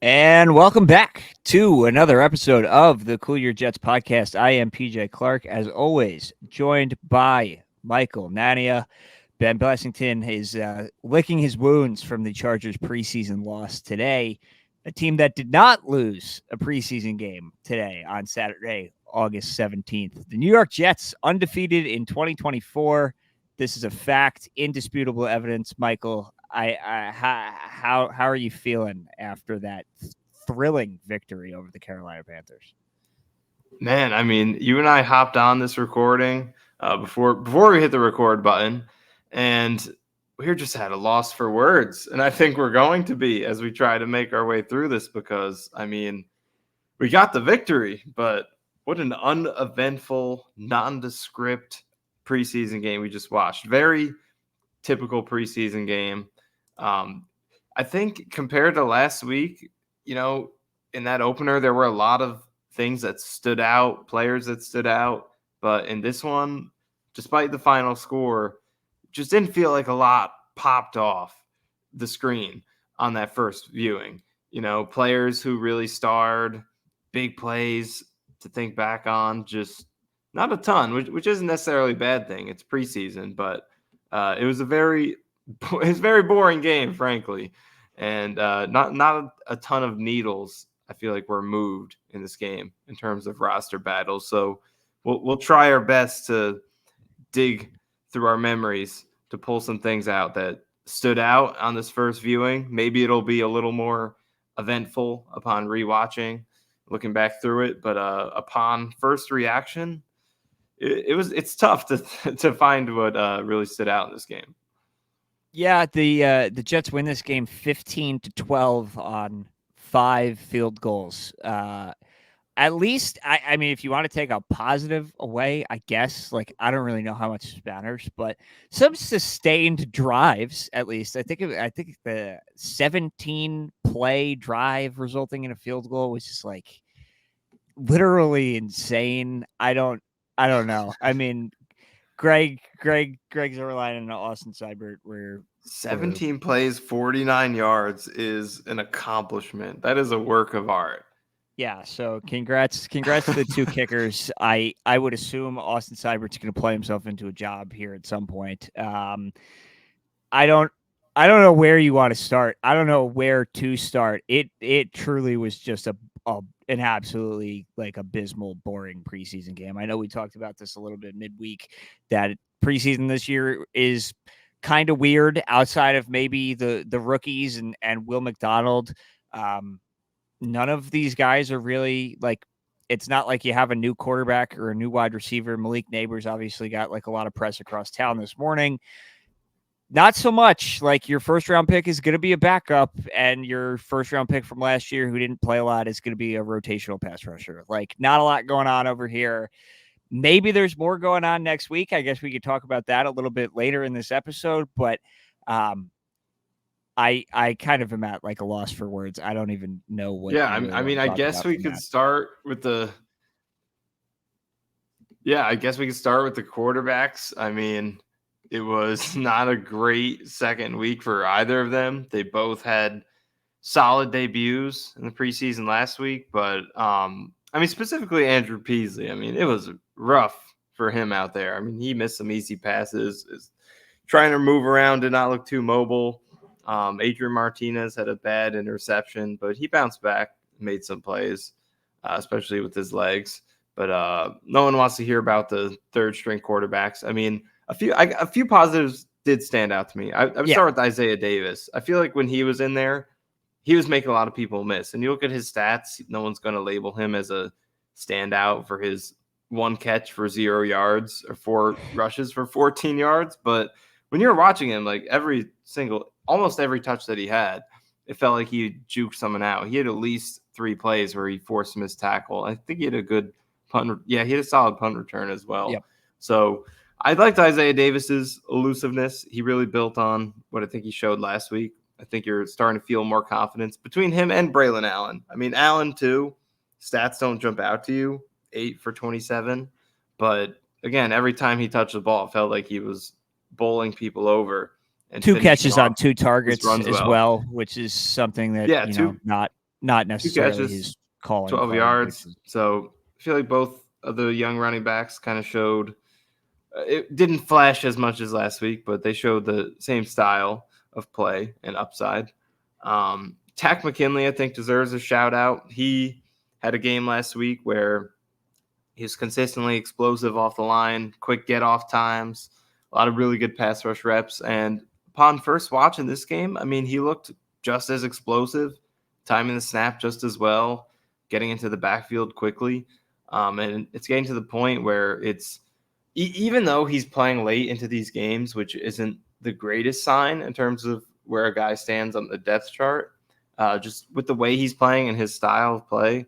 And welcome back to another episode of the Cool Your Jets podcast. I am PJ Clark, as always, joined by Michael Nania. Ben Blessington is licking his wounds from the Chargers preseason loss today, a team that did not lose a preseason game today on Saturday, August 17th. The New York Jets undefeated in 2024. This is a fact, indisputable evidence, Michael. How are you feeling after that thrilling victory over the Carolina Panthers? Man, I mean, you and I hopped on this recording before we hit the record button, and we just had a loss for words. And I think we're going to be as we try to make our way through this because, I mean, we got the victory, but what an uneventful, nondescript preseason game we just watched. Very typical preseason game. I think compared to last week, in that opener, there were a lot of things that stood out, players that stood out. But in this one, despite the final score, just didn't feel like a lot popped off the screen on that first viewing. Players who really starred, big plays to think back on, just not a ton, which isn't necessarily a bad thing. It's preseason, but it was a very boring game, frankly, and not a ton of needles. I feel like were moved in this game in terms of roster battles. So we'll try our best to dig through our memories to pull some things out that stood out on this first viewing. Maybe it'll be a little more eventful upon rewatching, looking back through it. But upon first reaction, it's tough to find what really stood out in this game. Yeah, the Jets win this game 15-12 on 5 field goals. At least, I mean, if you want to take a positive away, I guess, I don't really know how much matters, but some sustained drives, at least. I think the 17-play drive resulting in a field goal was just literally insane. I don't know. I mean, Greg's Zerline and Austin Seibert were 17 plays, 49 yards is an accomplishment. That is a work of art. Yeah, so congrats to the two kickers. I would assume Austin Seibert's going to play himself into a job here at some point. I don't know where you want to start. I don't know where to start. It truly was just an absolutely abysmal, boring preseason game. I know we talked about this a little bit midweek, that preseason this year is kind of weird outside of maybe the rookies and Will McDonald. None of these guys are really it's not like you have a new quarterback or a new wide receiver. Malik Neighbors obviously got a lot of press across town this morning. Not so much. Your first round pick is going to be a backup, and your first round pick from last year who didn't play a lot is going to be a rotational pass rusher. Not a lot going on over here. Maybe there's more going on next week. I guess we could talk about that a little bit later in this episode, but I kind of am at a loss for words. I don't even know what. Yeah, I guess we could start with the. Yeah, I guess we could start with the quarterbacks. I mean, it was not a great second week for either of them. They both had solid debuts in the preseason last week, but specifically Andrew Peasley. I mean, it was rough for him out there. I mean, he missed some easy passes. Is trying to move around, did not look too mobile. Adrian Martinez had a bad interception, but he bounced back, made some plays, especially with his legs. But no one wants to hear about the third-string quarterbacks. I mean, a few positives did stand out to me. I would start with Isaiah Davis. I feel like when he was in there, he was making a lot of people miss. And you look at his stats, no one's going to label him as a standout for his 1 catch for 0 yards or 4 rushes for 14 yards. But when you're watching him, almost every touch that he had, it felt like he juked someone out. He had at least 3 plays where he forced a missed tackle. I think he had a good punt. Yeah, he had a solid punt return as well. Yep. So I liked Isaiah Davis's elusiveness. He really built on what I think he showed last week. I think you're starting to feel more confidence between him and Braylon Allen. I mean, Allen too, stats don't jump out to you, 8 for 27. But again, every time he touched the ball, it felt like he was bowling people over. And 2 catches on 2 targets as well, which is something that not not 2 necessarily catches, his calling 12 card, yards. which is So I feel like both of the young running backs kind of showed it didn't flash as much as last week, but they showed the same style of play and upside. Takk McKinley, I think, deserves a shout out. He had a game last week where he's consistently explosive off the line, quick get off times, a lot of really good pass rush reps. And upon first watching this game, I mean, he looked just as explosive, timing the snap just as well, getting into the backfield quickly. And it's getting to the point where it's even though he's playing late into these games, which isn't the greatest sign in terms of where a guy stands on the depth chart, just with the way he's playing and his style of play,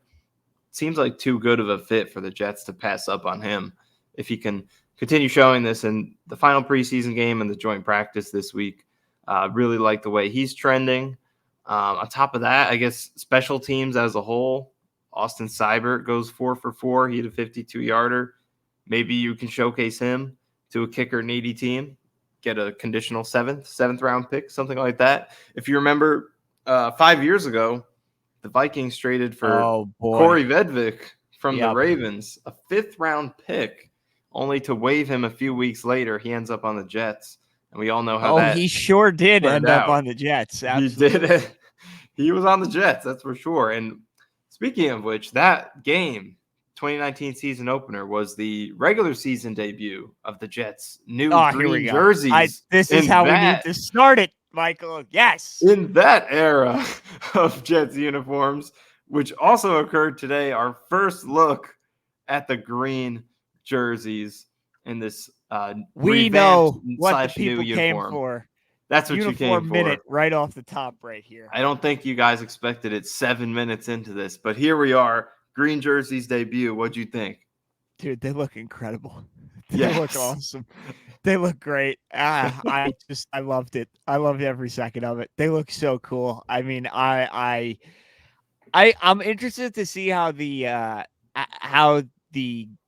seems like too good of a fit for the Jets to pass up on him. If he can continue showing this in the final preseason game and the joint practice this week, really like the way he's trending. On top of that, I guess special teams as a whole, Austin Seibert goes 4 for 4. He had a 52-yarder. Maybe you can showcase him to a kicker needy team, get a conditional seventh round pick, something like that. If you remember 5 years ago, the Vikings traded for Corey Vedvik from the Ravens, a 5th round pick, only to waive him a few weeks later. He ends up on the Jets, and we all know how that he sure did end up out. on the Jets. Absolutely. He did it. He was on the Jets, that's for sure. And speaking of which, that game, 2019 season opener, was the regular season debut of the Jets' new green jerseys. This is how we need to start it, Michael. Yes. In that era of Jets uniforms, which also occurred today, our first look at the green jerseys in this we know what the people came for. That's what you came for. Minute right off the top right here. I don't think you guys expected it 7 minutes into this, but here we are. Green jerseys debut. What'd you think? Dude, they look incredible. They look awesome. They look great. I loved it. I loved every second of it. They look so cool. I mean, I'm interested to see how the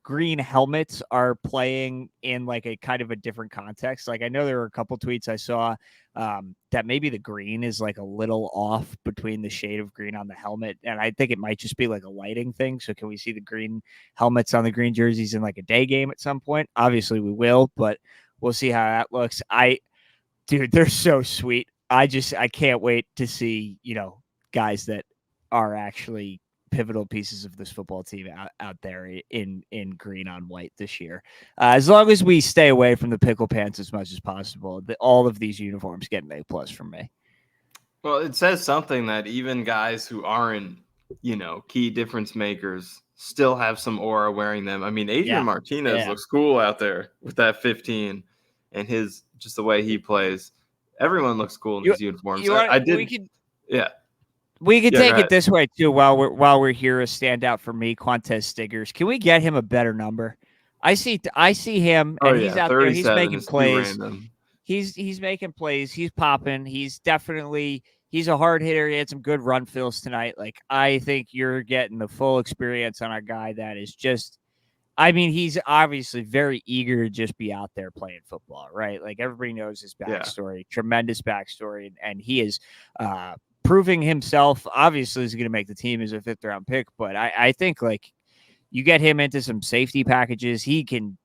green helmets are playing in like a kind of a different context. Like I know there were a couple tweets I saw that maybe the green is like a little off between the shade of green on the helmet. And I think it might just be like a lighting thing. So can we see the green helmets on the green jerseys in like a day game at some point? Obviously we will, but we'll see how that looks. Dude, they're so sweet. I can't wait to see, guys that are actually pivotal pieces of this football team out there in green on white this year. As long as we stay away from the pickle pants as much as possible, all of these uniforms get an A+ from me. Well, it says something that even guys who aren't, key difference makers still have some aura wearing them. I mean, Adrian Martinez looks cool out there with that 15 and just the way he plays. Everyone looks cool in these uniforms. We could take it this way too. While we're here, a standout for me, Quantez Stiggers. Can we get him a better number? I see him, and he's out there. He's making plays. He's making plays. He's popping. He's a hard hitter. He had some good run fills tonight. Like I think you're getting the full experience on a guy that is just. I mean, he's obviously very eager to just be out there playing football, right? Like everybody knows his backstory, tremendous backstory, and he is. Proving himself, obviously, is going to make the team as a 5th round pick. But I think like you get him into some safety packages, he can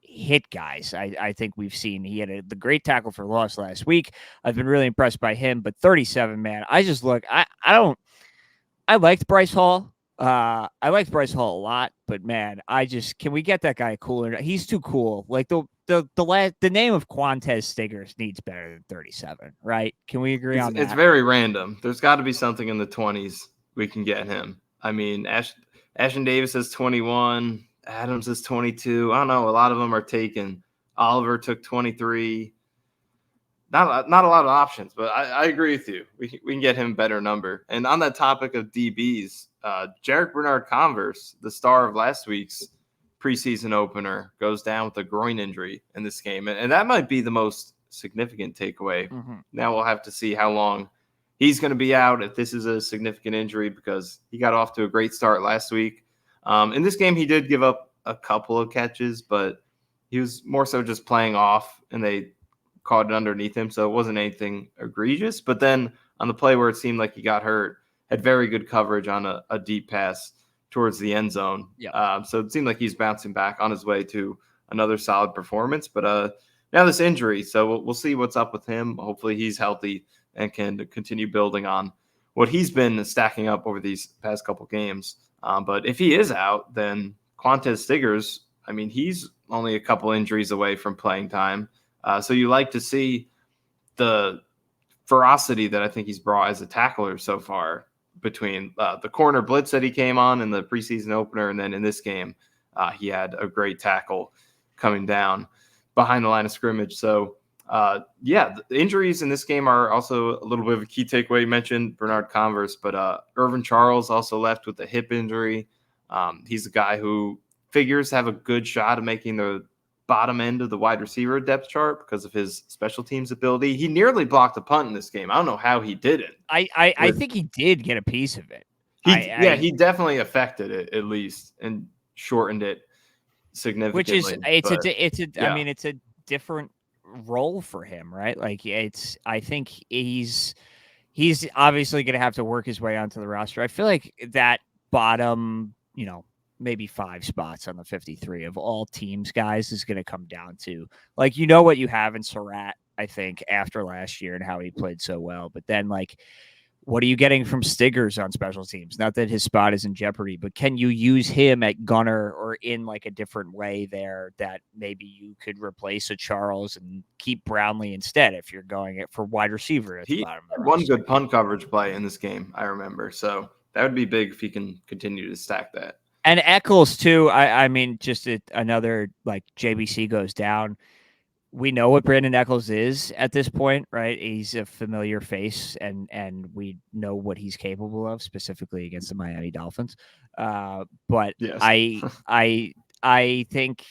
hit guys. I think we've seen he had the great tackle for loss last week. I've been really impressed by him. But 37, man, I liked Bryce Hall. I liked Bryce Hall a lot, but man, can we get that guy cooler? He's too cool. Like the name of Quantez Stiggers needs better than 37, right? Can we agree on that? It's very random. There's got to be something in the 20s we can get him. I mean, Ashton Davis is 21. Adams is 22. I don't know. A lot of them are taken. Oliver took 23. Not a lot of options, but I agree with you. We can get him a better number. And on that topic of DBs, Jarek Bernard-Converse, the star of last week's preseason opener, goes down with a groin injury in this game. And that might be the most significant takeaway. Mm-hmm. Now we'll have to see how long he's going to be out if this is a significant injury, because he got off to a great start last week. In this game, he did give up a couple of catches, but he was more so just playing off, and they caught it underneath him, so it wasn't anything egregious. But then on the play where it seemed like he got hurt, had very good coverage on a deep pass towards the end zone. Yeah. So it seemed like he's bouncing back on his way to another solid performance. But now this injury, so we'll see what's up with him. Hopefully he's healthy and can continue building on what he's been stacking up over these past couple games. But if he is out, then Quantez Stiggers, I mean, he's only a couple injuries away from playing time. So you like to see the ferocity that I think he's brought as a tackler so far between the corner blitz that he came on in the preseason opener, and then in this game, he had a great tackle coming down behind the line of scrimmage. So, the injuries in this game are also a little bit of a key takeaway. You mentioned Bernard Converse, but Irvin Charles also left with a hip injury. He's a guy who figures to have a good shot of making the bottom end of the wide receiver depth chart because of his special teams ability. He nearly blocked a punt in this game. I don't know how he didn't. I think he did get a piece of it. He definitely affected it at least and shortened it significantly. Which is I mean, it's a different role for him, right? Like I think he's obviously going to have to work his way onto the roster. I feel like that bottom, maybe 5 spots on the 53 of all teams guys is going to come down to like, what you have in Surratt, I think, after last year and how he played so well. But then like, what are you getting from Stiggers on special teams? Not that his spot is in jeopardy, but can you use him at gunner or in like a different way there that maybe you could replace a Charles and keep Brownlee instead if you're going it for wide receiver at the bottom of the roster? One good punt coverage play in this game, I remember. So that would be big if he can continue to stack that. And Eccles too. I mean, just another like JBC goes down. We know what Brandon Eccles is at this point, right? He's a familiar face, and we know what he's capable of, specifically against the Miami Dolphins. But yes. I think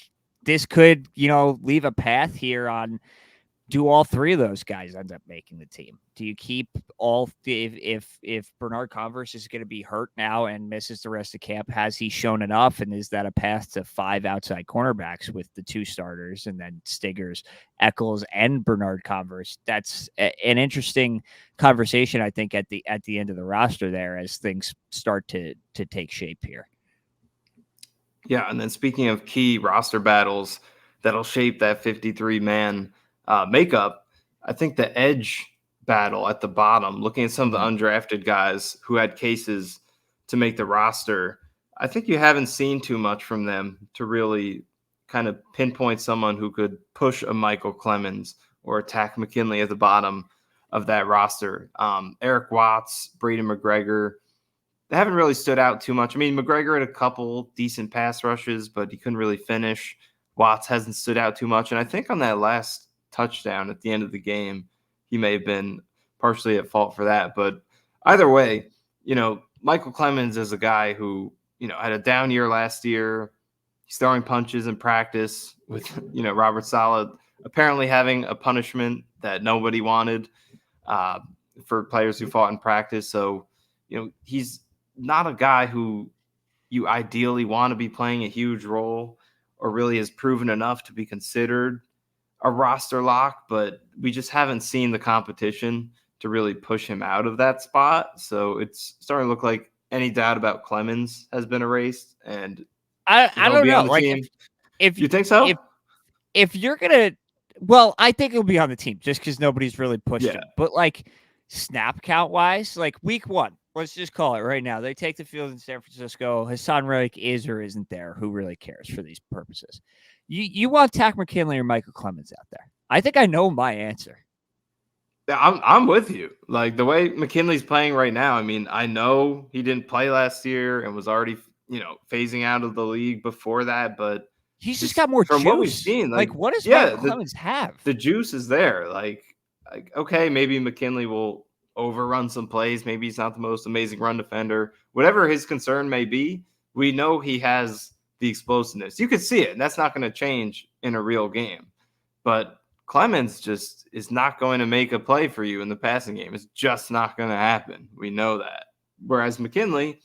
this could, leave a path here on. Do all 3 of those guys end up making the team? Do you keep all if Bernard Converse is going to be hurt now and misses the rest of camp? Has he shown enough? And is that a path to 5 outside cornerbacks with the 2 starters and then Stiggers, Eccles, and Bernard Converse? That's an interesting conversation, I think, at the end of the roster there as things start to take shape here. Yeah, and then speaking of key roster battles that'll shape that 53-man makeup, I think the edge battle at the bottom, looking at some of the undrafted guys who had cases to make the roster, I think you haven't seen too much from them to really kind of pinpoint someone who could push a Michael Clemens or a Takk McKinley at the bottom of that roster. Eric Watts, Braden McGregor, they haven't really stood out too much. I mean, McGregor had a couple decent pass rushes, but he couldn't really finish. Watts hasn't stood out too much. And I think on that last touchdown at the end of the game, he may have been partially at fault for that. But either way, Michael Clemens is a guy who, had a down year last year. He's throwing punches in practice with, Robert Saleh apparently having a punishment that nobody wanted for players who fought in practice. So, he's not a guy who you ideally want to be playing a huge role or really has proven enough to be considered a roster lock, but we just haven't seen the competition to really push him out of that spot. So it's starting to look like any doubt about Clemens has been erased. And I don't know. Like if you think so, if you're gonna, well, I think he'll be on the team just because nobody's really pushed him. But like snap count wise, like week 1, let's just call it right now. They take the field in San Francisco. Hassan Reddick is or isn't there. Who really cares for these purposes? You want Takk McKinley or Michael Clemens out there? I think I know my answer. Yeah, I'm with you. Like the way McKinley's playing right now, I mean, I know he didn't play last year and was already, phasing out of the league before that, but he's just got more from juice. What we've seen. Like what does Michael Clemens have? The juice is there. Like, okay, maybe McKinley will overrun some plays. Maybe he's not the most amazing run defender. Whatever his concern may be, we know he has the explosiveness. You could see it, and that's not going to change in a real game. But Clemens just is not going to make a play for you in the passing game. It's just not going to happen. We know that. Whereas McKinley,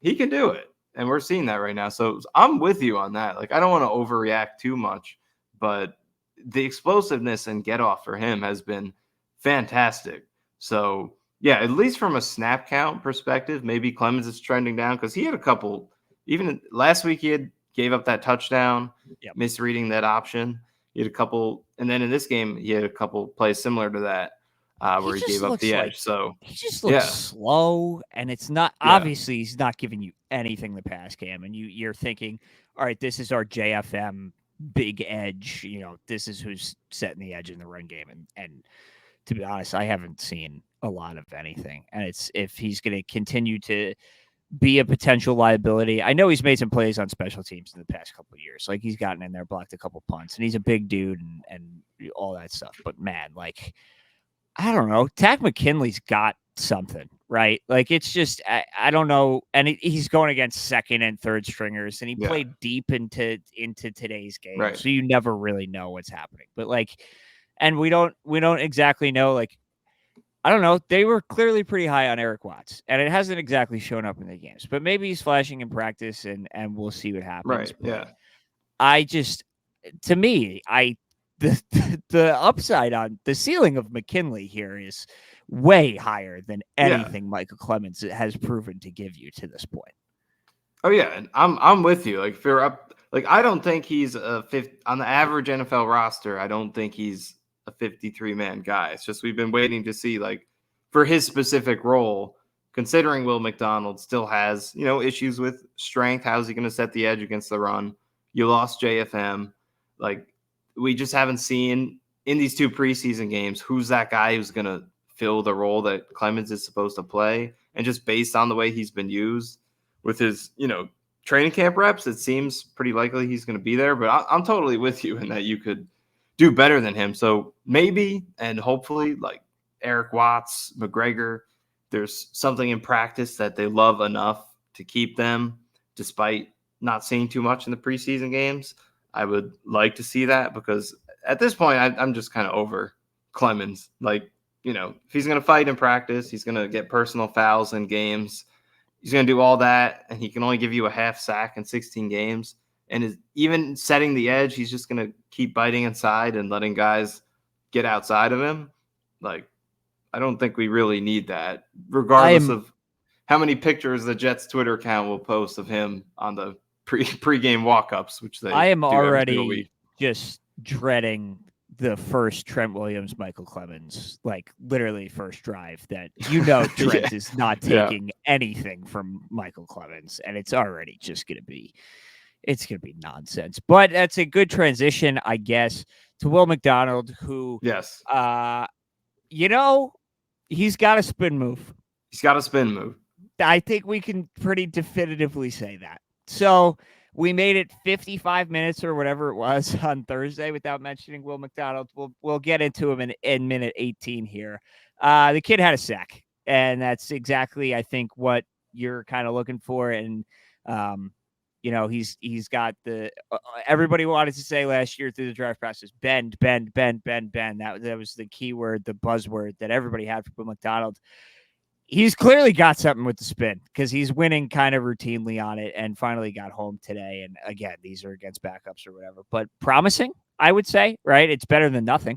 he can do it, and we're seeing that right now. So I'm with you on that. Like, I don't want to overreact too much, but the explosiveness and get off for him has been fantastic. So yeah, at least from a snap count perspective, maybe Clemens is trending down because he had a couple. Even last week, he gave up that touchdown, misreading that option. He had a couple, and then in this game, he had a couple plays similar to that where he gave up the edge. So he just looks slow, and it's not obviously he's not giving you anything the pass game, and you're thinking, all right, this is our JFM big edge. This is who's setting the edge in the run game, and to be honest, I haven't seen a lot of anything, and it's if he's going to continue to be a potential liability. I know he's made some plays on special teams in the past couple of years. Like he's gotten in there, blocked a couple punts, and he's a big dude and all that stuff. But man, like, I don't know. Takk McKinley's got something, right? Like it's just, I don't know. And he's going against second and third stringers, and he played deep into today's game. Right. So you never really know what's happening. But like, and we don't exactly know, like, I don't know. They were clearly pretty high on Eric Watts, and it hasn't exactly shown up in the games. But maybe he's flashing in practice, and we'll see what happens. Right. But yeah. I just, to me, the upside on the ceiling of McKinley here is way higher than anything Michael Clemens has proven to give you to this point. Oh yeah, and I'm with you. Like if you're up, like I don't think he's a fifth on the average NFL roster. I don't think he's a 53-man guy. It's just we've been waiting to see, like, for his specific role, considering Will McDonald still has, issues with strength. How's he going to set the edge against the run? You lost JFM. Like, we just haven't seen in these two preseason games who's that guy who's going to fill the role that Clemens is supposed to play. And just based on the way he's been used with his, training camp reps, it seems pretty likely he's going to be there. But I'm totally with you in that you could do better than him. So maybe and hopefully, like Eric Watts, McGregor, there's something in practice that they love enough to keep them despite not seeing too much in the preseason games. I would like to see that because at this point, I'm just kind of over Clemens. Like, if he's going to fight in practice, he's going to get personal fouls in games. He's going to do all that, and he can only give you a half sack in 16 games. And even setting the edge, he's just going to keep biting inside and letting guys get outside of him. Like, I don't think we really need that, regardless of how many pictures the Jets Twitter account will post of him on the pre-game walk-ups, which they I am do already just dreading the first Trent Williams, Michael Clemens, like literally first drive that, Trent is not taking anything from Michael Clemens, and it's already just going to be nonsense. But that's a good transition, I guess, to Will McDonald, who, he's got a spin move. He's got a spin move. I think we can pretty definitively say that. So we made it 55 minutes or whatever it was on Thursday without mentioning Will McDonald. We'll get into him in minute 18 here. The kid had a sack, and that's exactly, I think, what you're kind of looking for. And, he's got the everybody wanted to say last year through the draft process, bend. That was the key word, the buzzword that everybody had for Will McDonald. He's clearly got something with the spin because he's winning kind of routinely on it and finally got home today. And again, these are against backups or whatever, but promising, I would say, right? It's better than nothing.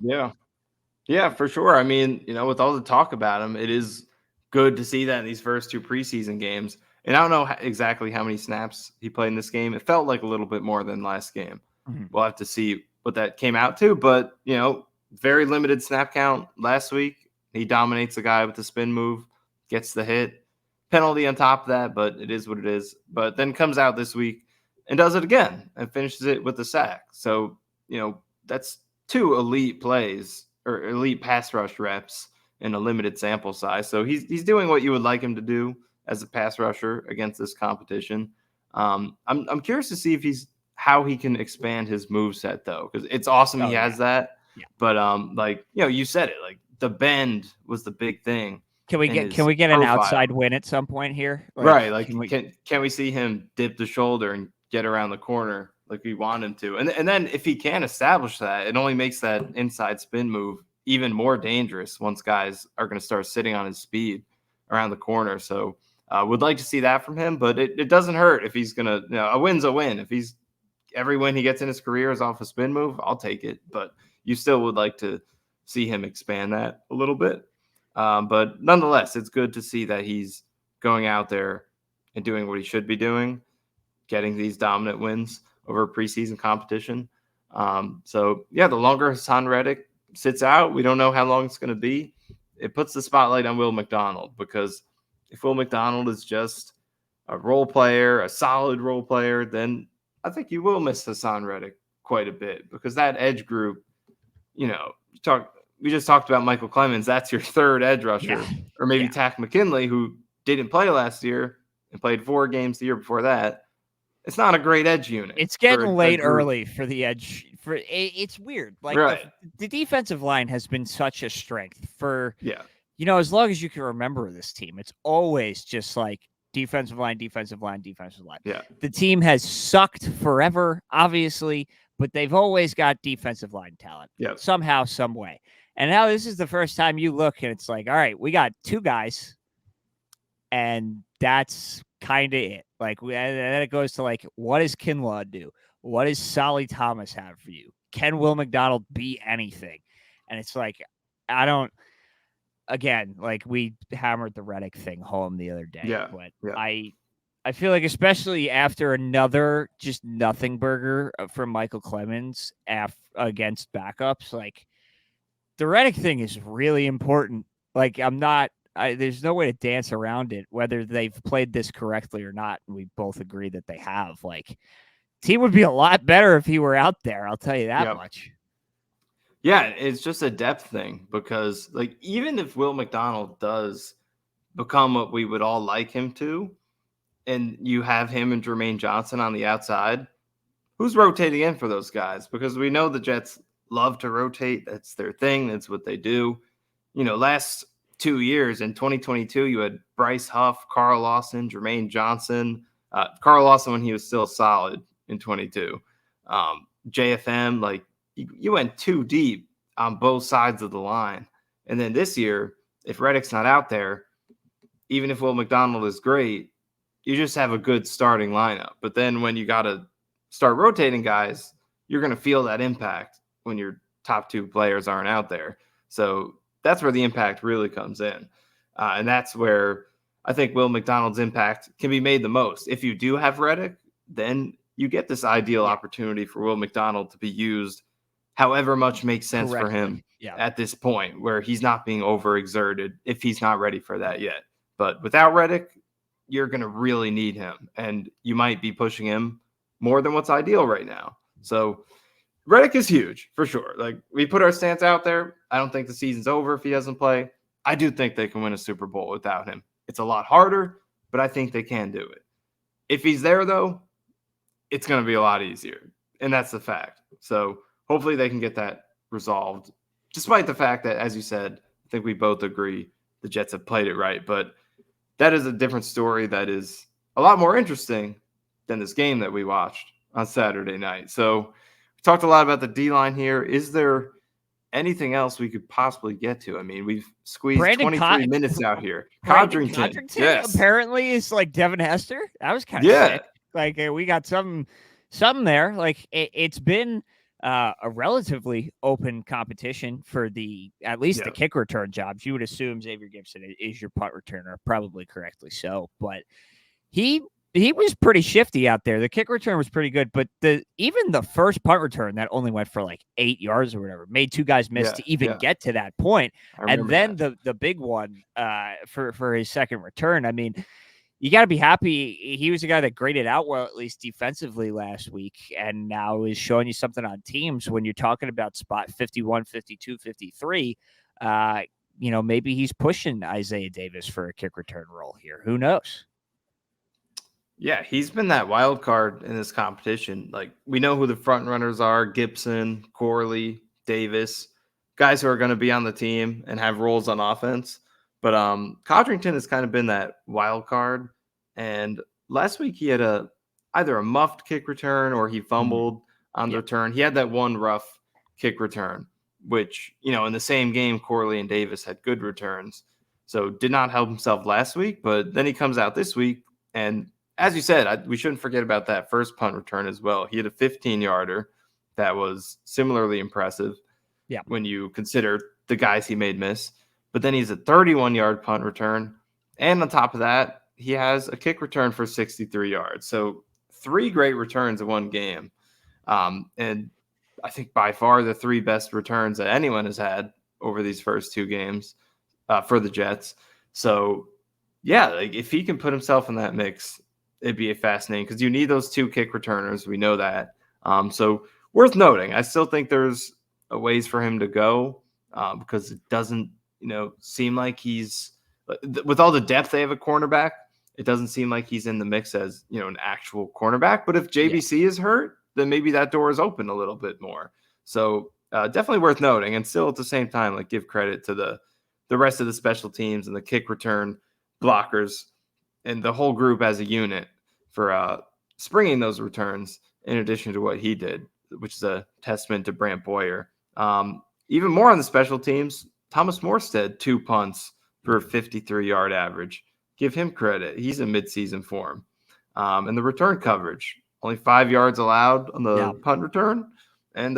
Yeah, for sure. I mean, with all the talk about him, it is good to see that in these first two preseason games. And I don't know exactly how many snaps he played in this game. It felt like a little bit more than last game. Mm-hmm. We'll have to see what that came out to, but very limited snap count last week. He dominates the guy with the spin move. Gets the hit, penalty on top of that, but it is what it is. But then comes out this week and does it again and finishes it with the sack. So, that's two elite plays or elite pass rush reps in a limited sample size. So he's doing what you would like him to do as a pass rusher against this competition. I'm curious to see how he can expand his move set though, because it's awesome he has that. Yeah. But you said it, like the bend was the big thing. Can we get an outside win at some point here? Right. Like, can we see him dip the shoulder and get around the corner like we want him to? And then if he can establish that, it only makes that inside spin move even more dangerous once guys are going to start sitting on his speed around the corner. So would like to see that from him, but it doesn't hurt if he's going to, a win's a win. If every win he gets in his career is off a spin move, I'll take it. But you still would like to see him expand that a little bit. But nonetheless, it's good to see that he's going out there and doing what he should be doing, getting these dominant wins over preseason competition. So, yeah, the longer Hassan Reddick sits out, we don't know how long it's going to be. It puts the spotlight on Will McDonald, because if Will McDonald is just a role player, a solid role player, then I think you will miss Hassan Reddick quite a bit, because that edge group, we just talked about Michael Clemens. That's your third edge rusher, or maybe Takk McKinley, who didn't play last year and played 4 games the year before that. It's not a great edge unit. It's getting late early for the edge. It's weird. Like the defensive line has been such a strength for as long as you can remember this team. It's always just like defensive line, defensive line, defensive line. Yeah. The team has sucked forever, obviously, but they've always got defensive line talent. Yeah. Somehow, some way. And now this is the first time you look and it's like, all right, we got 2 guys, and that's kind of it. Like, and then it goes to like, what does Kinlaw do? What does Solly Thomas have for you? Can Will McDonald be anything? And it's like, again, like we hammered the Reddick thing home the other day. Yeah. But I feel like, especially after another just nothing burger from Michael Clemens against backups, like the Reddick thing is really important. Like there's no way to dance around it, whether they've played this correctly or not. And we both agree that they have. Like, team would be a lot better if he were out there. I'll tell you that much. Yeah, it's just a depth thing, because like, even if Will McDonald does become what we would all like him to, and you have him and Jermaine Johnson on the outside, who's rotating in for those guys? Because we know the Jets love to rotate. That's their thing. That's what they do. Last 2 years, in 2022, you had Bryce Huff, Carl Lawson, Jermaine Johnson, Carl Lawson when he was still solid in 22. JFM, like you went too deep on both sides of the line. And then this year, if Reddick's not out there, even if Will McDonald is great, you just have a good starting lineup. But then when you got to start rotating guys, you're going to feel that impact when your top 2 players aren't out there. So that's where the impact really comes in. And that's where I think Will McDonald's impact can be made the most. If you do have Reddick, then you get this ideal opportunity for Will McDonald to be used however much makes sense for him at this point, where he's not being overexerted if he's not ready for that yet. But without Reddick, you're going to really need him, and you might be pushing him more than what's ideal right now. So Reddick is huge for sure. Like, we put our stance out there. I don't think the season's over if he doesn't play. I do think they can win a Super Bowl without him. It's a lot harder, but I think they can do it. If he's there, though, it's going to be a lot easier, and that's the fact. So hopefully they can get that resolved, despite the fact that, as you said, I think we both agree the Jets have played it right. But that is a different story that is a lot more interesting than this game that we watched on Saturday night. So we talked a lot about the D-line here. Is there anything else we could possibly get to? I mean, we've squeezed 23 minutes out here. Codrington, yes. Apparently is like Devin Hester. That was kind of sick. Like, we got something there. Like, it's been a relatively open competition for at least the kick return jobs. You would assume Xavier Gipson is your punt returner, probably correctly so. But he was pretty shifty out there. The kick return was pretty good, but even the first punt return that only went for like 8 yards or whatever made 2 guys miss to even get to that point. And then the big one for his second return. I mean, you got to be happy. He was a guy that graded out well, at least defensively last week, and now is showing you something on teams when you're talking about spot 51, 52, 53. Maybe he's pushing Isaiah Davis for a kick return role here. Who knows? Yeah, he's been that wild card in this competition. Like, we know who the front runners are: Gipson, Corley, Davis, guys who are going to be on the team and have roles on offense. But Codrington has kind of been that wild card. And last week he had either a muffed kick return or he fumbled on the return. He had that one rough kick return, which, in the same game, Corley and Davis had good returns. So did not help himself last week. But then he comes out this week. And as you said, we shouldn't forget about that first punt return as well. He had a 15-yarder that was similarly impressive. when you consider the guys he made miss. But then he's a 31-yard punt return. And on top of that, he has a kick return for 63 yards. So 3 great returns in one game. And I think by far the 3 best returns that anyone has had over these first 2 games for the Jets. So, yeah, like if he can put himself in that mix, it'd be fascinating because you need those 2 kick returners. We know that. So worth noting. I still think there's a ways for him to go because it doesn't, seem like he's with all the depth they have at cornerback. It doesn't seem like he's in the mix as an actual cornerback. But if JBC is hurt, then maybe that door is open a little bit more. So definitely worth noting, and still at the same time, like give credit to the rest of the special teams and the kick return blockers and the whole group as a unit for springing those returns in addition to what he did, which is a testament to Brant Boyer. Even more on the special teams, Thomas Morstead, 2 punts for a 53-yard average. Give him credit. He's in midseason form. And the return coverage, only 5 yards allowed on the punt return and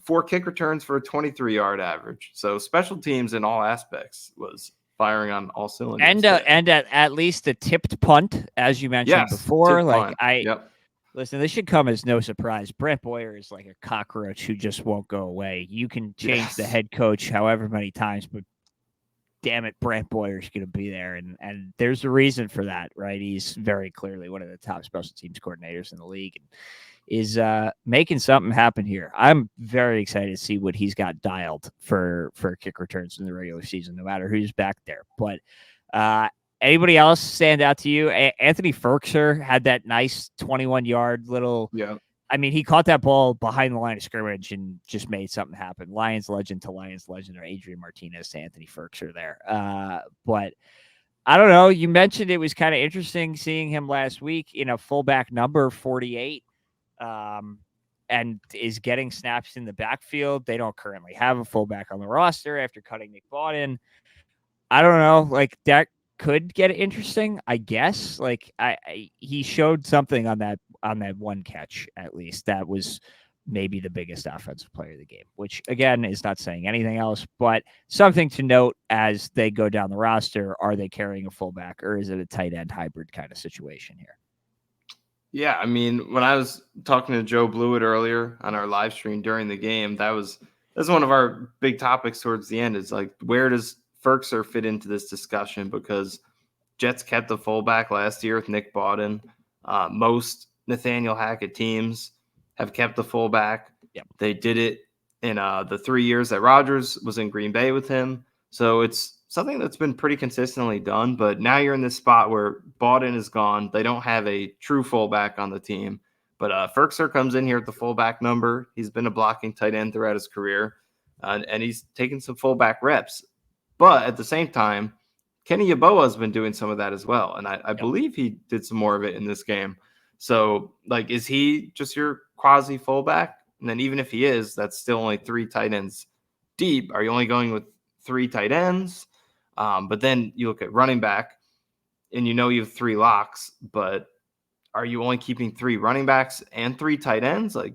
4 kick returns for a 23-yard average. So special teams in all aspects was firing on all cylinders. And at least a tipped punt, as you mentioned before. Listen, this should come as no surprise. Brant Boyer is like a cockroach who just won't go away. You can change the head coach however many times, but damn it, Brant Boyer's going to be there. And there's a reason for that, right? He's very clearly one of the top special teams coordinators in the league and is making something happen here. I'm very excited to see what he's got dialed for kick returns in the regular season, no matter who's back there. But anybody else stand out to you? Anthony Ferkser had that nice 21-yard little. Yeah. I mean, he caught that ball behind the line of scrimmage and just made something happen. Lions legend to Lions legend, or Adrian Martinez to Anthony Ferkser there. But I don't know. You mentioned it was kind of interesting seeing him last week in a fullback number 48, and is getting snaps in the backfield. They don't currently have a fullback on the roster after cutting Nick Bawden. I don't know. Like that could get interesting, I guess. Like he showed something on that one catch, at least. That was maybe the biggest offensive player of the game, which again is not saying anything else, but something to note as they go down the roster. Are they carrying a fullback, or is it a tight end hybrid kind of situation here? Yeah, I mean, when I was talking to Joe Blewett earlier on our live stream during the game, that's one of our big topics towards the end. Is like, where does Ferkser fit into this discussion? Because Jets kept the fullback last year with Nick Bawden. Most Nathaniel Hackett teams have kept the fullback. Yep. They did it in the 3 years that Rodgers was in Green Bay with him. So it's something that's been pretty consistently done. But now you're in this spot where Bawden is gone. They don't have a true fullback on the team. But Ferkser comes in here at the fullback number. He's been a blocking tight end throughout his career, and he's taken some fullback reps. But at the same time, Kenny Yeboah has been doing some of that as well. And I believe he did some more of it in this game. So, like, is he just your quasi fullback? And then even if he is, that's still only 3 tight ends deep. Are you only going with 3 tight ends? But then you look at running back and you have 3 locks, but are you only keeping 3 running backs and 3 tight ends? Like,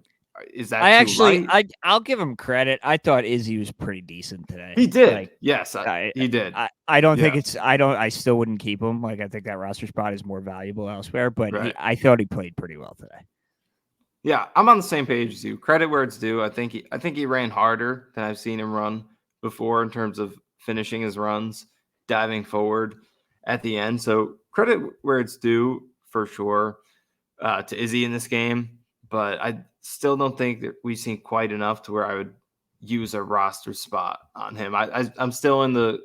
is that light? I'll give him credit. I thought Izzy was pretty decent today. He did. Yes, he did. I don't think I still wouldn't keep him. Like, I think that roster spot is more valuable elsewhere, but I thought he played pretty well today. Yeah, I'm on the same page as you. Credit where it's due. I think he ran harder than I've seen him run before in terms of finishing his runs, diving forward at the end. So credit where it's due for sure to Izzy in this game. But I still don't think that we've seen quite enough to where I would use a roster spot on him. I'm still in the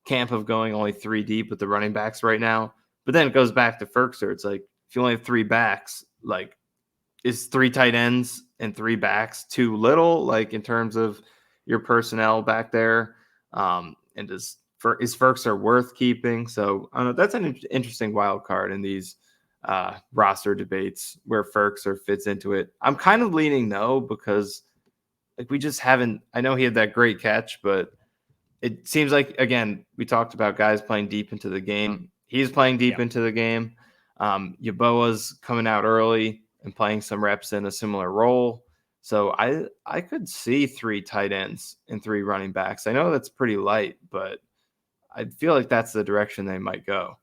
camp of going only 3 deep with the running backs right now. But then it goes back to Ferkser. It's like, if you only have 3 backs, like, is 3 tight ends and 3 backs too little, like, in terms of your personnel back there? And is Ferkser worth keeping? So that's an interesting wild card in these roster debates where Ferkser fits into it. I'm kind of leaning no, because like we just haven't. I know he had that great catch, but it seems like, again, we talked about guys playing deep into the game. He's playing deep into the game. Yeboah's coming out early and playing some reps in a similar role. So I could see 3 tight ends and 3 running backs. I know that's pretty light, but I feel like that's the direction they might go.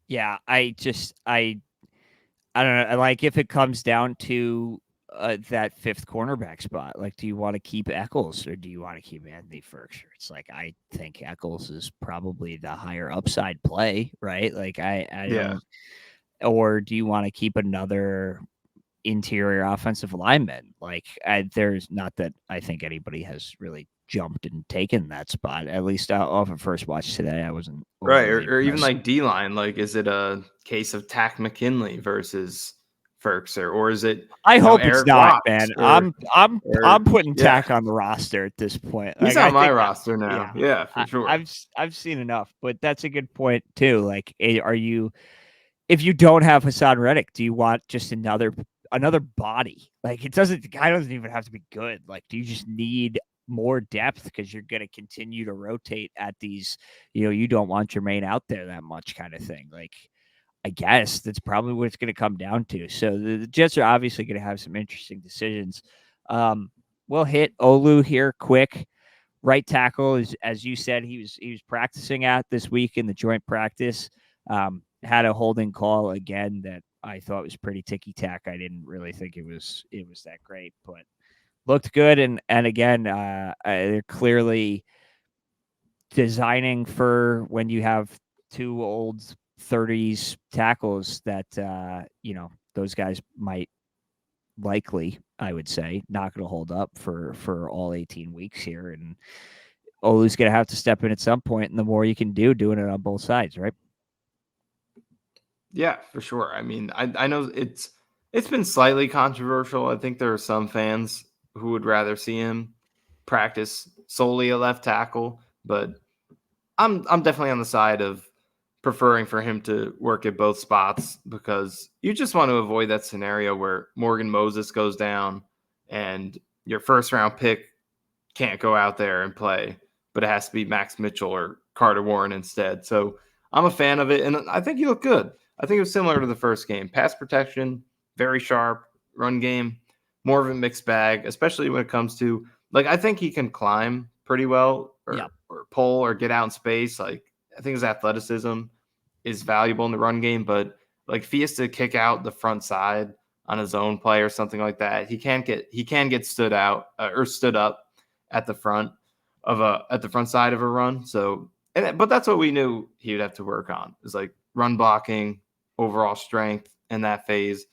Yeah, I don't know. Like if it comes down to that fifth cornerback spot, like do you want to keep Eccles or do you want to keep Anthony Ferguson? It's like I think Eccles is probably the higher upside play, right? Like I Yeah. don't. Or do you want to keep another interior offensive lineman? Like there's not that I think anybody has really jumped and taken that spot. At least off of first watch today, I wasn't Right, overly or even impressed. like D-line, like, is it a case of Takk McKinley versus Ferkser, or is it, I hope it's Eric not, Rocks man. or I'm putting yeah, Tack on the roster at this point. he's Like on I my think that, roster now. yeah, Yeah, for sure. I've seen enough, but that's a good point too. Like, are you if you don't have Hassan Reddick, do you want just another body? Like it doesn't the guy doesn't even have to be good. Like, do you just need more depth because you're going to continue to rotate at these, you don't want your main out there that much kind of thing. Like, I guess that's probably what it's going to come down to. So the Jets are obviously going to have some interesting decisions. We'll hit Olu here quick. Right tackle is, as you said, he was practicing at this week in the joint practice. Had a holding call again that I thought was pretty ticky tack. I didn't really think it was that great, but looked good. And again, they're clearly designing for when you have two old 30s tackles that those guys might likely, I would say, not going to hold up for all 18 weeks here. And Olu's going to have to step in at some point, and the more you can do, doing it on both sides, right? Yeah, for sure. I mean, I know it's been slightly controversial. I think there are some fans who would rather see him practice solely a left tackle, but I'm definitely on the side of preferring for him to work at both spots because you just want to avoid that scenario where Morgan Moses goes down and your first round pick can't go out there and play, but it has to be Max Mitchell or Carter Warren instead. So I'm a fan of it, and I think he looked good. I think it was similar to the first game. Pass protection, very sharp. Run game, more of a mixed bag, especially when it comes to, like, I think he can climb pretty well or pull or get out in space. Like, I think his athleticism is valuable in the run game, but like if he has to kick out the front side on his own play or something like that, he can get stood out or stood up at the front side of a run. So, but that's what we knew he would have to work on is like run blocking, overall strength in that phase.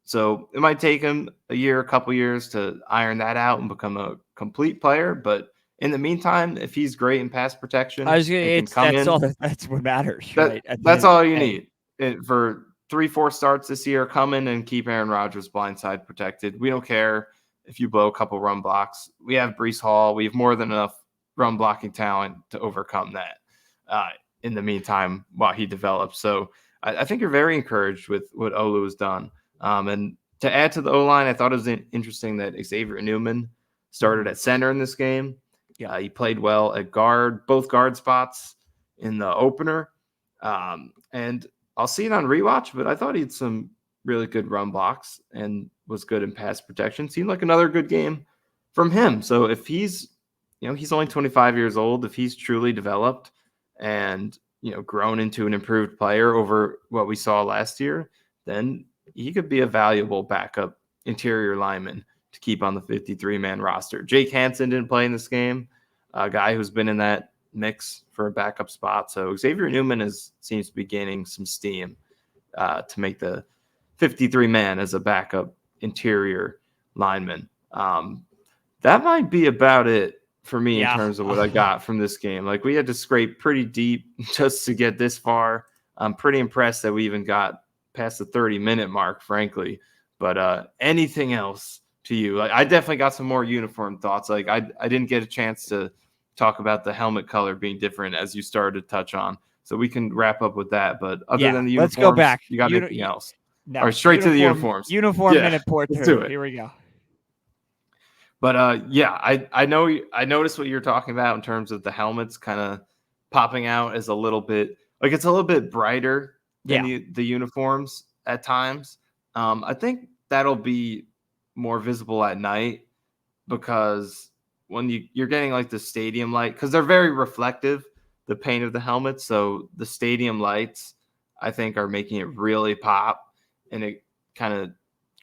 So it might take him a couple years to iron that out and become a complete player. But in the meantime, if he's great in pass protection and can come in, that's what matters, right? At the that's end of all the you day. need for 3-4 starts this year. Come in and keep Aaron Rodgers blindside protected. We don't care if you blow a couple run blocks. We have Breece Hall. We have more than enough run blocking talent to overcome that in the meantime while he develops. So I think you're very encouraged with what Olu has done. And to add to the O-line, I thought it was interesting that Xavier Newman started at center in this game. Yeah. He played well at both guard spots in the opener. And I'll see it on rewatch, but I thought he had some really good run blocks and was good in pass protection. Seemed like another good game from him. So if he's only 25 years old, if he's truly developed and, grown into an improved player over what we saw last year, then he could be a valuable backup interior lineman to keep on the 53-man roster. Jake Hansen didn't play in this game, a guy who's been in that mix for a backup spot. So Xavier Newman seems to be gaining some steam to make the 53-man as a backup interior lineman. That might be about it for me in terms of what I got from this game. Like, we had to scrape pretty deep just to get this far. I'm pretty impressed that we even got past the 30-minute mark, frankly. But anything else to you? Like, I definitely got some more uniform thoughts. Like, I didn't get a chance to talk about the helmet color being different as you started to touch on. So we can wrap up with that. But other than the uniforms, let's go back. You got anything else? No, or straight to the uniforms. Uniform minute port let's do it. Here we go. But I know I noticed what you're talking about in terms of the helmets kind of popping out as a little bit, like, it's a little bit brighter than the uniforms at times. I think that'll be more visible at night because when you're getting like the stadium light, because they're very reflective, the paint of the helmets. So the stadium lights, I think, are making it really pop, and it kind of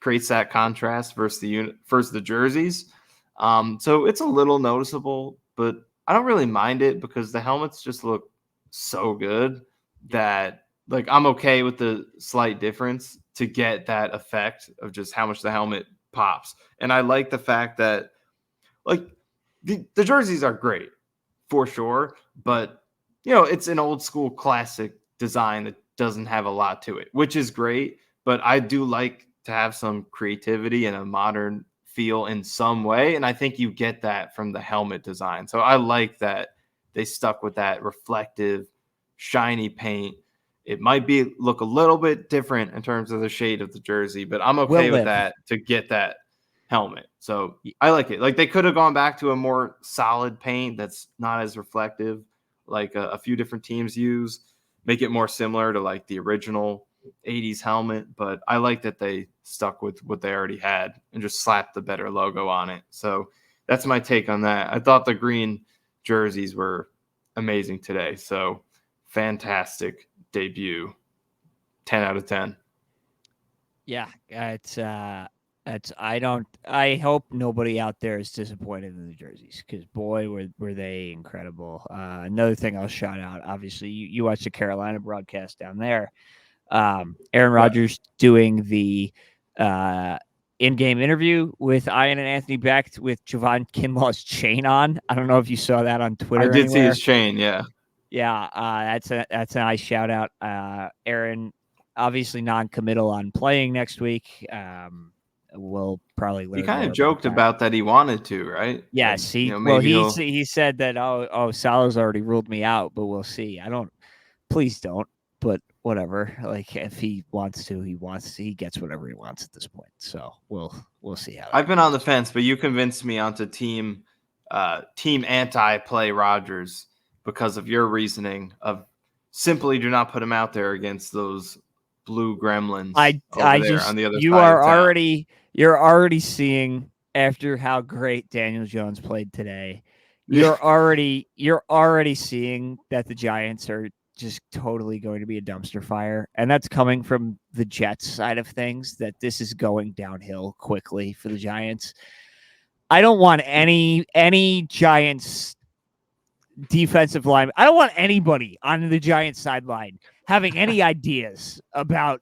creates that contrast versus the jerseys. So it's a little noticeable, but I don't really mind it because the helmets just look so good that like I'm okay with the slight difference to get that effect of just how much the helmet pops. And I like the fact that like the jerseys are great for sure, but it's an old school classic design that doesn't have a lot to it, which is great. But I do like to have some creativity and a modern feel in some way. And I think you get that from the helmet design. So I like that they stuck with that reflective, shiny paint. It might look a little bit different in terms of the shade of the jersey, but I'm okay with that to get that helmet. So I like it. Like they could have gone back to a more solid paint that's not as reflective, like a few different teams use, make it more similar to like the original 80s helmet. But I like that they stuck with what they already had and just slapped the better logo on it. So that's my take on that. I thought the green jerseys were amazing today. So fantastic debut. 10 out of 10. Yeah, I hope nobody out there is disappointed in the jerseys because boy were they incredible. Another thing I'll shout out, obviously you watched the Carolina broadcast down there. Aaron Rodgers doing the in-game interview with Ian and Anthony Beck with Javon Kinlaw's chain on. I don't know if you saw that on Twitter. I did see his chain, yeah. Yeah, that's a nice shout out. Aaron, obviously non-committal on playing next week. We'll probably learn. He kind of joked about that he wanted to, right? Yes, like, he said that Salah's already ruled me out, but we'll see. Please don't. But whatever. Like if he wants to, he gets whatever he wants at this point. So we'll see how. I've been on the fence, but you convinced me onto team anti-play Rodgers because of your reasoning of simply do not put him out there against those blue gremlins. On the other side. You're already seeing after how great Daniel Jones played today. You're already seeing that the Giants are just totally going to be a dumpster fire. And that's coming from the Jets side of things, that this is going downhill quickly for the Giants. I don't want any Giants defensive line. I don't want anybody on the Giants sideline having any ideas about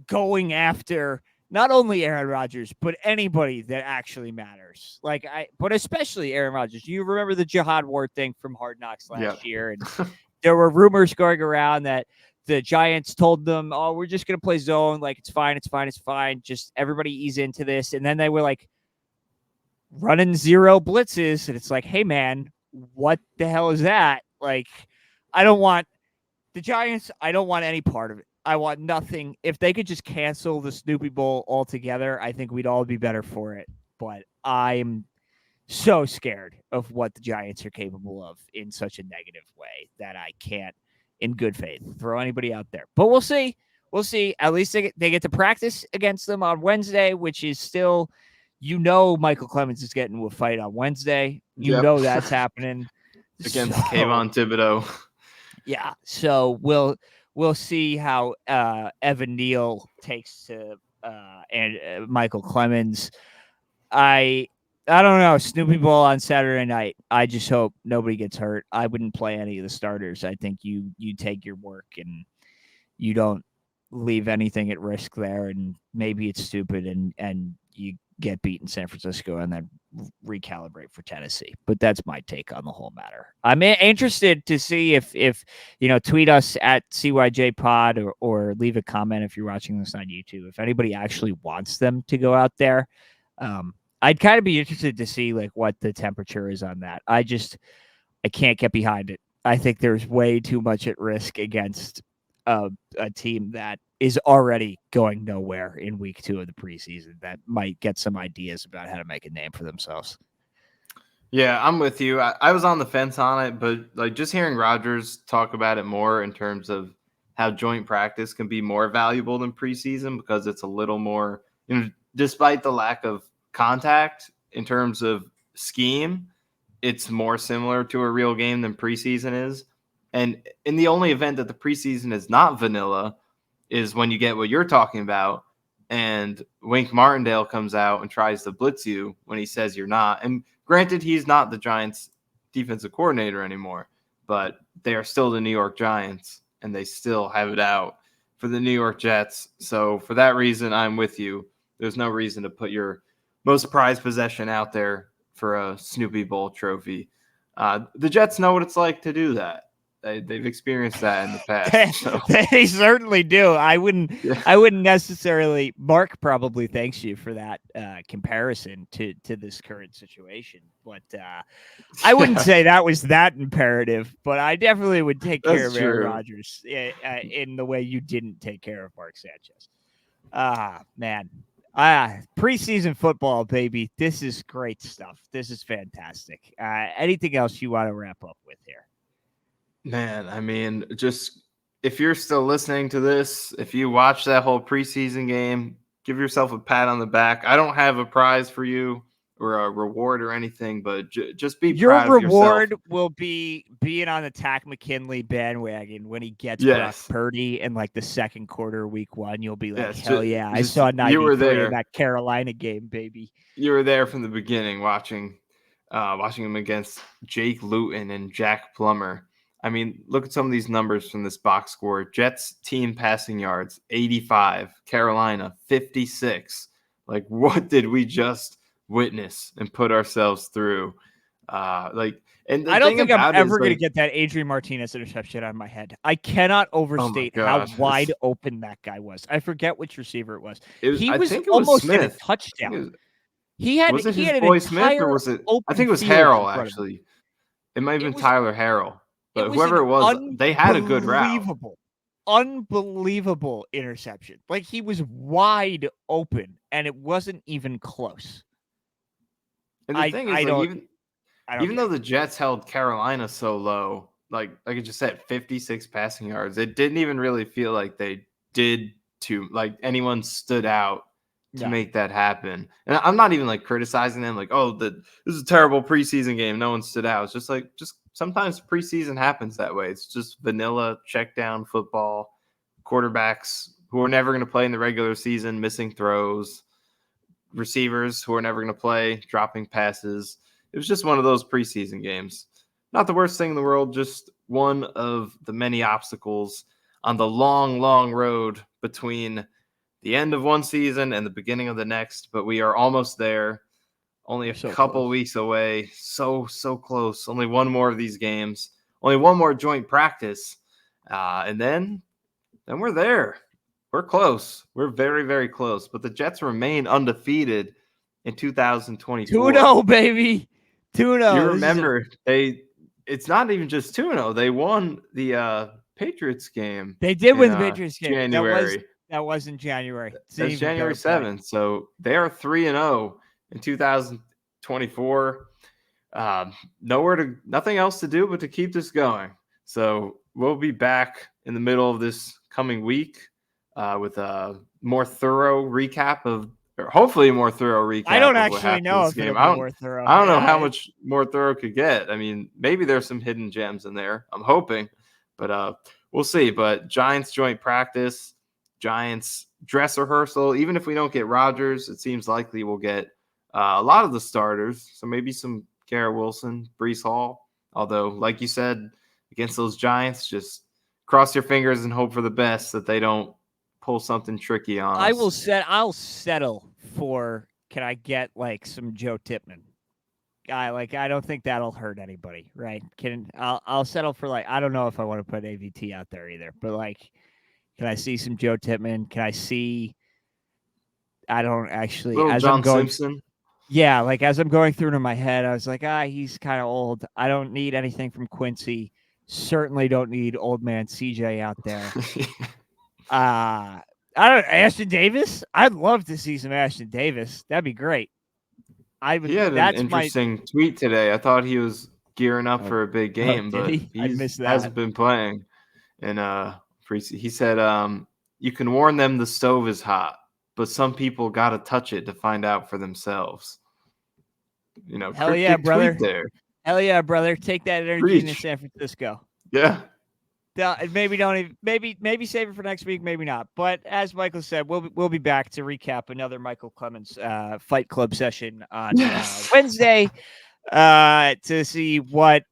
going after not only Aaron Rodgers, but anybody that actually matters. But especially Aaron Rodgers. You remember the Jihad Ward thing from Hard Knocks last year, and there were rumors going around that the Giants told them, "Oh, we're just going to play zone. Like, it's fine. Just everybody ease into this." And then they were like running zero blitzes. And it's like, hey, man, what the hell is that? Like, I don't want the Giants. I don't want any part of it. I want nothing. If they could just cancel the Snoopy Bowl altogether, I think we'd all be better for it. But I'm so scared of what the Giants are capable of in such a negative way that I can't, in good faith, throw anybody out there. But we'll see. At least they get to practice against them on Wednesday, which is still, Michael Clemens is getting into a fight on Wednesday. That's happening. Against Kayvon Thibodeau. Yeah. So we'll see how Evan Neal takes to and Michael Clemens. I don't know. Snoopy Bowl on Saturday night. I just hope nobody gets hurt. I wouldn't play any of the starters. I think you take your work and you don't leave anything at risk there. And maybe it's stupid and you get beat in San Francisco and then recalibrate for Tennessee. But that's my take on the whole matter. I'm interested to see if tweet us at CYJ Pod or leave a comment if you're watching this on YouTube. If anybody actually wants them to go out there, I'd kind of be interested to see like what the temperature is on that. I can't get behind it. I think there's way too much at risk against a team that is already going nowhere in week 2 of the preseason that might get some ideas about how to make a name for themselves. Yeah, I'm with you. I was on the fence on it, but like just hearing Rodgers talk about it more in terms of how joint practice can be more valuable than preseason because it's a little more, despite the lack of contact, in terms of scheme, it's more similar to a real game than preseason is. And in the only event that the preseason is not vanilla is when you get what you're talking about and Wink Martindale comes out and tries to blitz you when he says you're not. And granted, he's not the Giants defensive coordinator anymore, but they are still the New York Giants and they still have it out for the New York Jets. So for that reason, I'm with you. There's no reason to put your most prized possession out there for a Snoopy Bowl trophy. The Jets know what it's like to do that. They've experienced that in the past. So. They certainly do. I wouldn't necessarily. Mark probably thanks you for that comparison to this current situation, but I wouldn't say that was that imperative. But I definitely would take care of Aaron Rodgers in the way you didn't take care of Mark Sanchez. Man. Preseason football, baby. This is great stuff. This is fantastic. Anything else you want to wrap up with here? Man, I mean, just if you're still listening to this, if you watch that whole preseason game, give yourself a pat on the back. I don't have a prize for you or a reward or anything, but just be proud of yourself. Your reward will be being on the Takk McKinley bandwagon when he gets Brock Purdy in like the second quarter, week 1. You'll be like, hell yeah, I saw 93 in that Carolina game, baby. You were there from the beginning watching him against Jake Luton and Jack Plummer. I mean, look at some of these numbers from this box score. Jets team passing yards, 85. Carolina, 56. Like, what did we just witness and put ourselves through? And I don't think I'm ever going to get that Adrian Martinez interception out of my head. I cannot overstate how wide open that guy was. I forget which receiver it was. He was almost in a touchdown. Was it his boy Smith or was it? I think it was Harrell, actually. It might have been Tyler Harrell. But whoever it was, they had a good route. Unbelievable interception. Like, he was wide open, and it wasn't even close. And the thing is, even though the Jets held Carolina so low, like I just said, 56 passing yards, it didn't even really feel like they did anyone stood out to make that happen. And I'm not even like criticizing them, like, this is a terrible preseason game. No one stood out. It's just sometimes preseason happens that way. It's just vanilla check down football, quarterbacks who are never going to play in the regular season, missing throws, receivers who are never going to play, dropping passes. It was just one of those preseason games. Not the worst thing in the world, just one of the many obstacles on the long, long road between the end of one season and the beginning of the next, but we are almost there. Only a couple weeks away. So close. Only one more of these games. Only one more joint practice. And then we're there. We're close. We're very, very close. But the Jets remain undefeated in 2024. 2-0, baby. 2-0. You remember, it's not even just 2-0. They won the Patriots game. They did win the Patriots game. January. That was in January. That's January 7th. So they are 3-0 in 2024. Nothing else to do but to keep this going. So we'll be back in the middle of this coming week with a more thorough recap or hopefully a more thorough recap. I don't actually know if it'll be more thorough. I don't know how much more thorough it could get. I mean, maybe there's some hidden gems in there. I'm hoping, but we'll see. But Giants joint practice, Giants dress rehearsal. Even if we don't get Rodgers, it seems likely we'll get a lot of the starters. So maybe some Garrett Wilson, Breece Hall. Although, like you said, against those Giants, just cross your fingers and hope for the best that they don't pull something tricky on us. I'll settle for, can I get like some Joe Tippmann? I don't think that'll hurt anybody, right? I'll settle for I don't know if I want to put AVT out there either, but can I see some Joe Tippmann? Can I see? I don't actually. Little John Simpson. Yeah, as I'm going through it in my head, I was like, he's kind of old. I don't need anything from Quincy. Certainly don't need old man CJ out there. I don't Ashton Davis. I'd love to see some Ashton Davis. That'd be great. He had an interesting tweet today. I thought he was gearing up for a big game, but he hasn't been playing. And he said, "You can warn them the stove is hot." but some people got to touch it to find out for themselves. Hell yeah, brother. Tweet there. Hell yeah, brother. Take that energy into San Francisco. Yeah. Maybe don't even, maybe save it for next week, maybe not. But as Michael said, we'll be back to recap another Michael Clemens Fight Club session on Wednesday to see what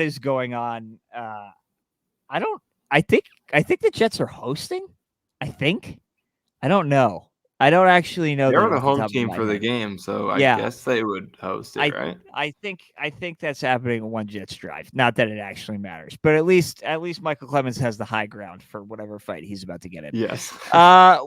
is going on. I think the Jets are hosting. I don't know. I don't actually know. They're the home team for the game, so I guess they would host it, right? I think that's happening on one Jets drive. Not that it actually matters, but at least Michael Clemens has the high ground for whatever fight he's about to get in. Yes.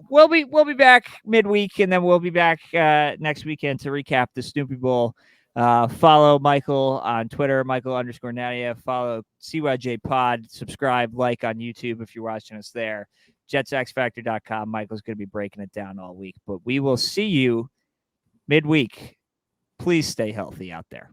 We'll be back midweek, and then we'll be back next weekend to recap the Snoopy Bowl. Follow Michael on Twitter, Michael_Nania. Follow CYJ Pod. Subscribe, like on YouTube if you're watching us there. JetsXFactor.com. Michael's going to be breaking it down all week, but we will see you midweek. Please stay healthy out there.